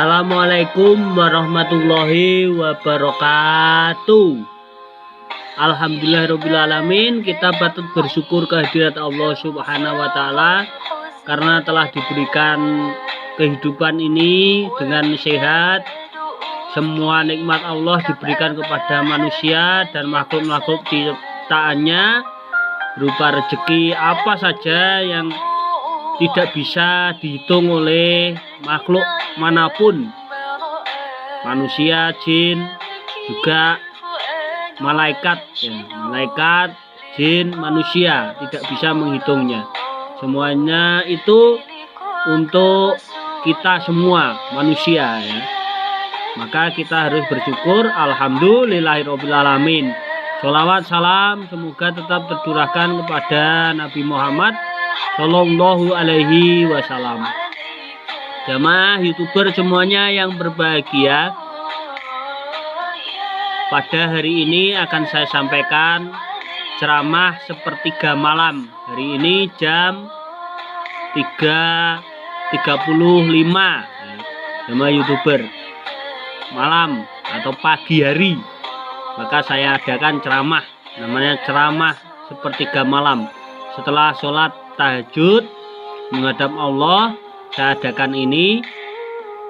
Assalamualaikum warahmatullahi wabarakatuh. Alhamdulillahirrabbilalamin. Kita patut bersyukur kehadirat Allah Subhanahu wa Ta'ala karena telah diberikan kehidupan ini dengan sehat. Semua nikmat Allah diberikan kepada manusia dan makhluk-makhluk ciptaannya berupa rezeki apa saja yang tidak bisa dihitung oleh makhluk manapun, manusia, jin, juga malaikat, malaikat, jin, manusia tidak bisa menghitungnya. Semuanya itu untuk kita semua manusia, ya. Maka kita harus bersyukur. Alhamdulillahirrabbilalamin. Sholawat salam semoga tetap tercurahkan kepada Nabi Muhammad Sallallahu alaihi wasallam. Jamaah YouTuber semuanya yang berbahagia, pada hari ini akan saya sampaikan ceramah sepertiga malam. Hari ini jam 3.35, jamaah YouTuber, malam atau pagi hari. Maka saya adakan ceramah, namanya ceramah sepertiga malam. Setelah sholat tahajud menghadap Allah, saya adakan ini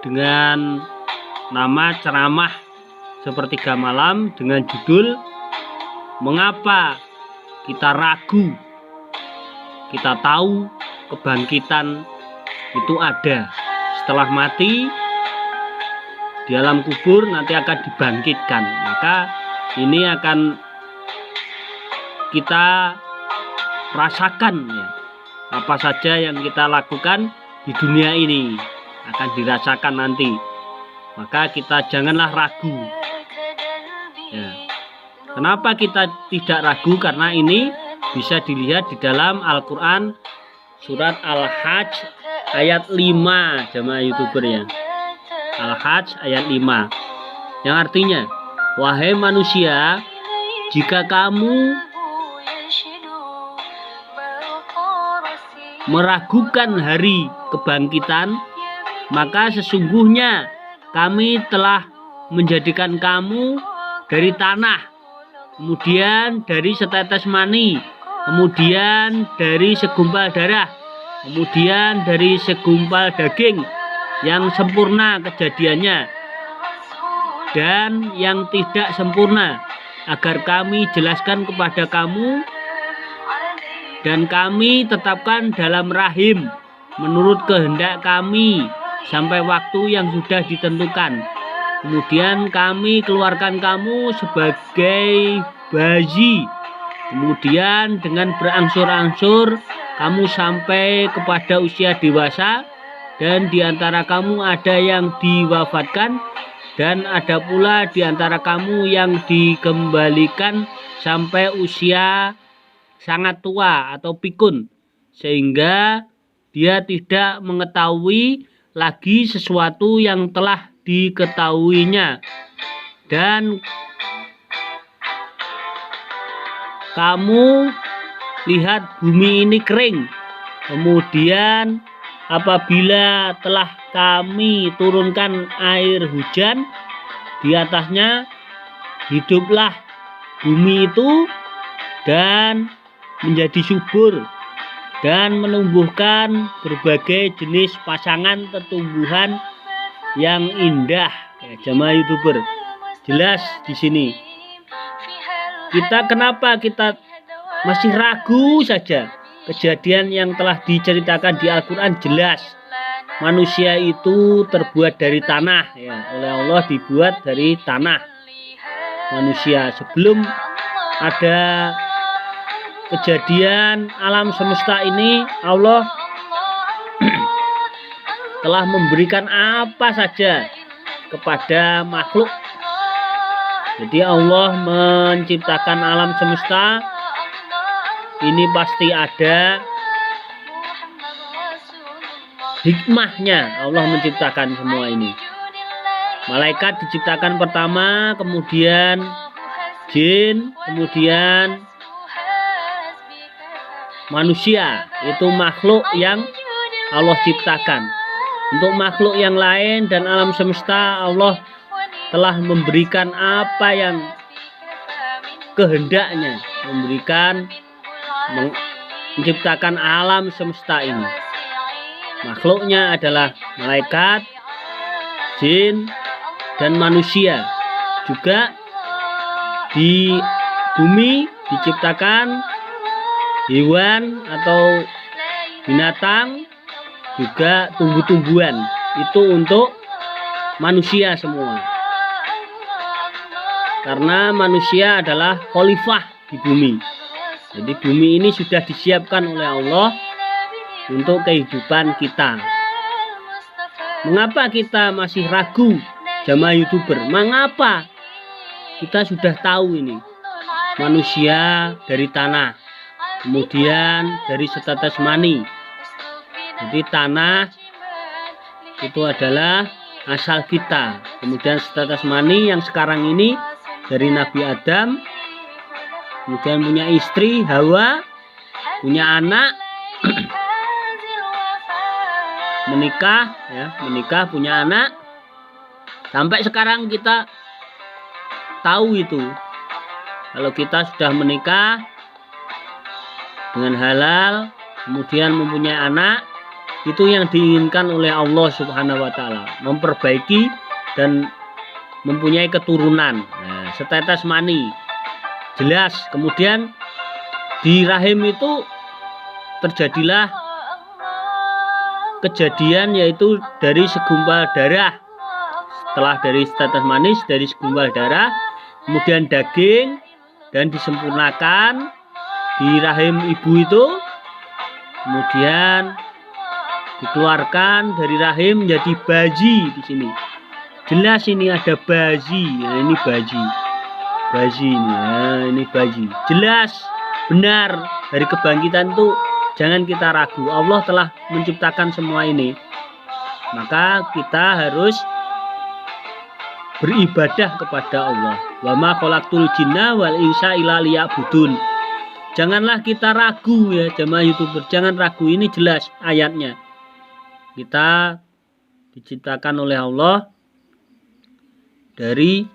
dengan nama ceramah sepertiga malam dengan judul Mengapa Kita Ragu Kita Tahu Kebangkitan Itu Ada. Setelah mati di alam kubur nanti akan dibangkitkan. Maka ini akan kita rasakan, ya. Apa saja yang kita lakukan di dunia ini akan dirasakan nanti. Maka kita janganlah ragu, ya. Kenapa kita tidak ragu? Karena ini bisa dilihat di dalam Al-Quran surat Al-Hajj ayat 5, jamaah YouTuber, ya. Al-Hajj ayat 5 yang artinya, wahai manusia, jika kamu meragukan hari kebangkitan, maka sesungguhnya kami telah menjadikan kamu dari tanah, kemudian dari setetes mani, kemudian dari segumpal darah, kemudian dari segumpal daging yang sempurna kejadiannya dan yang tidak sempurna, agar kami jelaskan kepada kamu dan kami tetapkan dalam rahim menurut kehendak kami sampai waktu yang sudah ditentukan. Kemudian kami keluarkan kamu sebagai bayi. Kemudian dengan berangsur-angsur kamu sampai kepada usia dewasa, dan di antara kamu ada yang diwafatkan dan ada pula di antara kamu yang dikembalikan sampai usia sangat tua atau pikun, sehingga dia tidak mengetahui lagi sesuatu yang telah diketahuinya. Dan kamu lihat bumi ini kering, kemudian apabila telah kami turunkan air hujan di atasnya, hiduplah bumi itu dan menjadi subur dan menumbuhkan berbagai jenis pasangan tumbuhan yang indah, ya, jamaah YouTuber. Jelas di sini. Kenapa kita masih ragu saja? Kejadian yang telah diceritakan di Al-Quran jelas. Manusia itu terbuat dari tanah, ya, oleh Allah dibuat dari tanah. Manusia sebelum ada kejadian alam semesta ini, Allah telah memberikan apa saja kepada makhluk. Jadi Allah menciptakan alam semesta ini pasti ada hikmahnya. Allah menciptakan semua ini. Malaikat diciptakan pertama, kemudian jin, kemudian manusia. Itu makhluk yang Allah ciptakan. Untuk makhluk yang lain dan alam semesta, Allah telah memberikan apa yang kehendaknya, menciptakan alam semesta ini. Makhluknya adalah malaikat, jin, dan manusia. Juga di bumi diciptakan hewan atau binatang, juga tumbuh-tumbuhan. Itu untuk manusia semua. Karena manusia adalah khalifah di bumi. Jadi bumi ini sudah disiapkan oleh Allah untuk kehidupan kita. Mengapa kita masih ragu, jamaah YouTuber? Mengapa? Kita sudah tahu ini. Manusia dari tanah, kemudian dari setetes mani. Jadi tanah itu adalah asal kita. Kemudian setetes mani yang sekarang ini dari Nabi Adam. Kemudian punya istri Hawa, punya anak, menikah punya anak. Sampai sekarang kita tahu itu. Kalau kita sudah menikah dengan halal, kemudian mempunyai anak, itu yang diinginkan oleh Allah Subhanahu wa Ta'ala, memperbaiki dan mempunyai keturunan. Nah, setetes mani jelas. Kemudian di rahim itu terjadilah kejadian, yaitu dari segumpal darah. Setelah dari setetes mani, dari segumpal darah, kemudian daging, dan disempurnakan di rahim ibu itu. Kemudian dikeluarkan dari rahim menjadi bayi di sini. Jelas ini ada bayi. Nah, ini bayi. Bayi ini. Nah, ini bayi. Jelas benar dari kebangkitan itu jangan kita ragu. Allah telah menciptakan semua ini. Maka kita harus beribadah kepada Allah. Wa ma khalaqtul jinna wal insa illa liya'budun. Janganlah kita ragu ya jamaah YouTuber. Jangan ragu, ini jelas ayatnya. Kita diciptakan oleh Allah dari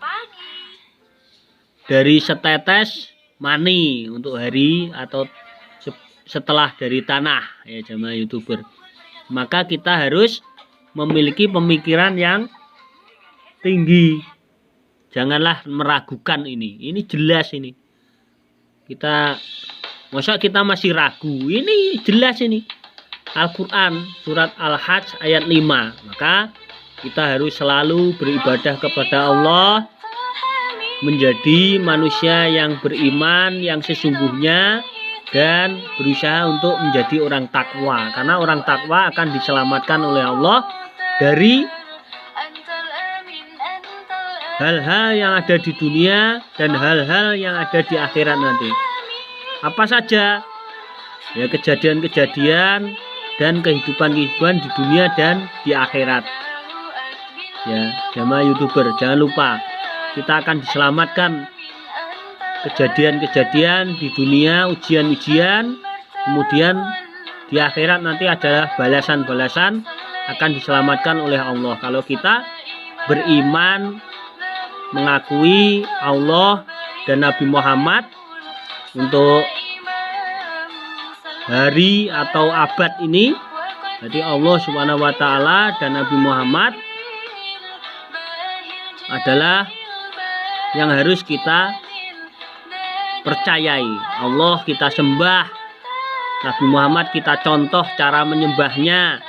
setetes mani untuk hari atau setelah dari tanah ya jamaah YouTuber. Maka kita harus memiliki pemikiran yang tinggi. Janganlah meragukan ini. Ini jelas ini. Masa kita masih ragu? Ini jelas ini. Al-Quran surat Al-Hajj ayat 5. Maka kita harus selalu beribadah kepada Allah, menjadi manusia yang beriman yang sesungguhnya, dan berusaha untuk menjadi orang takwa. Karena orang takwa akan diselamatkan oleh Allah dari hal-hal yang ada di dunia dan hal-hal yang ada di akhirat nanti. Apa saja? Ya, kejadian-kejadian dan kehidupan-kehidupan di dunia dan di akhirat. Ya, jamaah YouTuber, jangan lupa kita akan diselamatkan kejadian-kejadian di dunia, ujian-ujian, kemudian di akhirat nanti adalah balasan-balasan, akan diselamatkan oleh Allah. Kalau kita beriman, mengakui Allah dan Nabi Muhammad untuk hari atau abad ini. Jadi Allah Subhanahu wa Ta'ala dan Nabi Muhammad adalah yang harus kita percayai. Allah kita sembah, Nabi Muhammad kita contoh cara menyembahnya,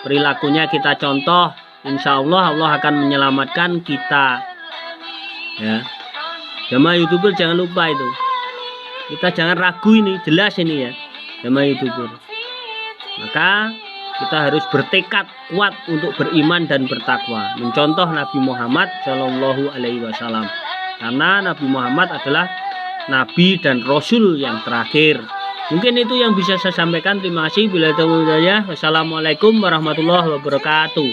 perilakunya kita contoh. Insya Allah Allah akan menyelamatkan kita. Ya, jamaah YouTuber jangan lupa itu. Kita jangan ragu, ini jelas ini ya jamaah YouTuber. Maka kita harus bertekad kuat untuk beriman dan bertakwa, mencontoh Nabi Muhammad Shallallahu Alaihi Wasallam. Karena Nabi Muhammad adalah Nabi dan Rasul yang terakhir. Mungkin itu yang bisa saya sampaikan. Terima kasih. Wassalamualaikum warahmatullahi wabarakatuh.